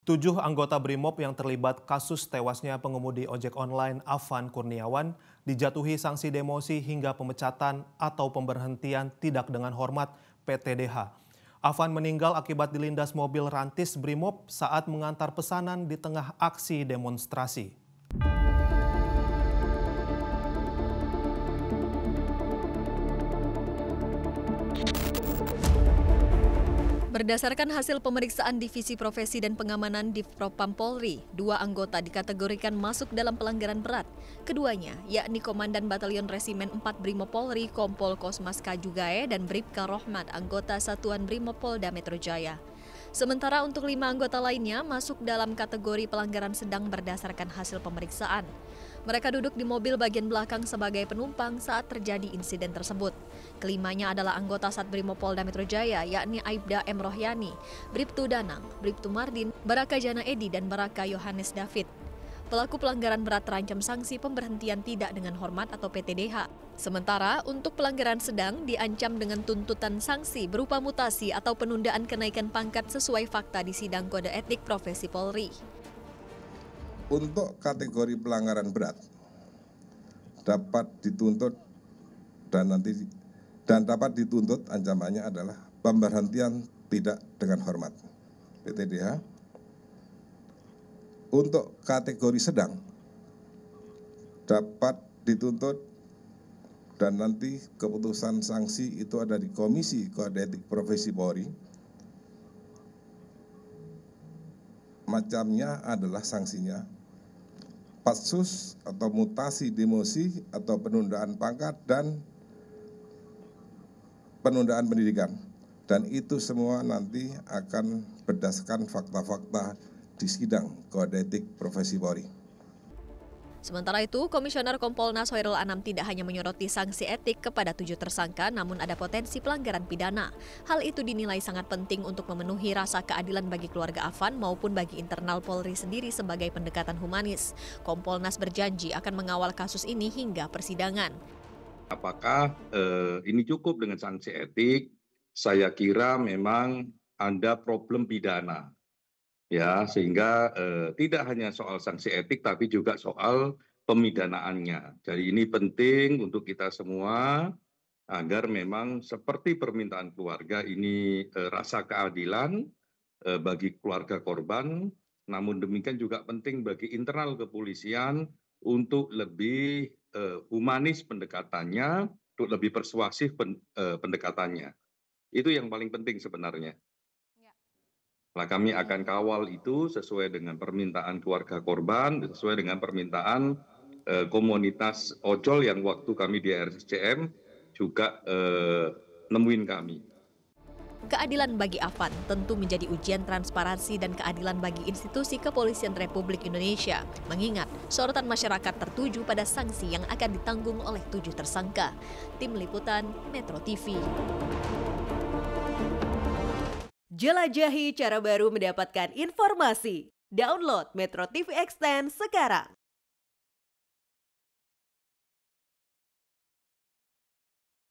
7 anggota BRIMOB yang terlibat kasus tewasnya pengemudi ojek online Afan Kurniawan dijatuhi sanksi demosi hingga pemecatan atau pemberhentian tidak dengan hormat PTDH. Afan meninggal akibat dilindas mobil rantis BRIMOB saat mengantar pesanan di tengah aksi demonstrasi. Berdasarkan hasil pemeriksaan Divisi Profesi dan Pengamanan Divpropam Polri, 2 anggota dikategorikan masuk dalam pelanggaran berat. Keduanya, yakni Komandan Batalion Resimen 4 Brimob Polri, Kompol Kosmas Kajugae, dan Bribka Rohmat, anggota Satuan Brimob Polda Metro Jaya. Sementara untuk 5 anggota lainnya masuk dalam kategori pelanggaran sedang berdasarkan hasil pemeriksaan. Mereka duduk di mobil bagian belakang sebagai penumpang saat terjadi insiden tersebut. Kelimanya adalah anggota Satbrimob Polda Metro Jaya, yakni Aibda M. Rohyani, Bribtu Danang, Bribtu Mardin, Baraka Jana Edi, dan Baraka Yohanes David. Pelaku pelanggaran berat terancam sanksi pemberhentian tidak dengan hormat atau PTDH. Sementara untuk pelanggaran sedang diancam dengan tuntutan sanksi berupa mutasi atau penundaan kenaikan pangkat sesuai fakta di sidang kode etik profesi Polri. Untuk kategori pelanggaran berat dapat dituntut dan dapat dituntut ancamannya adalah pemberhentian tidak dengan hormat (PTDH). Untuk kategori sedang dapat dituntut dan nanti keputusan sanksi itu ada di Komisi Kode Etik Profesi Polri. Macamnya adalah sanksinya patsus atau mutasi demosi atau penundaan pangkat dan penundaan pendidikan. Dan itu semua nanti akan berdasarkan fakta-fakta di sidang Kode Etik Profesi Polri. Sementara itu, Komisioner Kompolnas Hoirul Anam tidak hanya menyoroti sanksi etik kepada 7 tersangka, namun ada potensi pelanggaran pidana. Hal itu dinilai sangat penting untuk memenuhi rasa keadilan bagi keluarga Afan maupun bagi internal Polri sendiri sebagai pendekatan humanis. Kompolnas berjanji akan mengawal kasus ini hingga persidangan. Apakah ini cukup dengan sanksi etik? Saya kira memang ada problem pidana. Ya, sehingga tidak hanya soal sanksi etik tapi juga soal pemidanaannya. Jadi ini penting untuk kita semua agar memang seperti permintaan keluarga ini rasa keadilan bagi keluarga korban, namun demikian juga penting bagi internal kepolisian untuk lebih humanis pendekatannya, untuk lebih persuasif pendekatannya. Itu yang paling penting sebenarnya. Nah, kami akan kawal itu sesuai dengan permintaan keluarga korban, sesuai dengan permintaan komunitas ojol yang waktu kami di RSCM juga nemuin kami. Keadilan bagi Afan tentu menjadi ujian transparansi dan keadilan bagi institusi Kepolisian Republik Indonesia. Mengingat sorotan masyarakat tertuju pada sanksi yang akan ditanggung oleh 7 tersangka. Tim Liputan Metro TV. Jelajahi cara baru mendapatkan informasi. Download Metro TV Extend sekarang.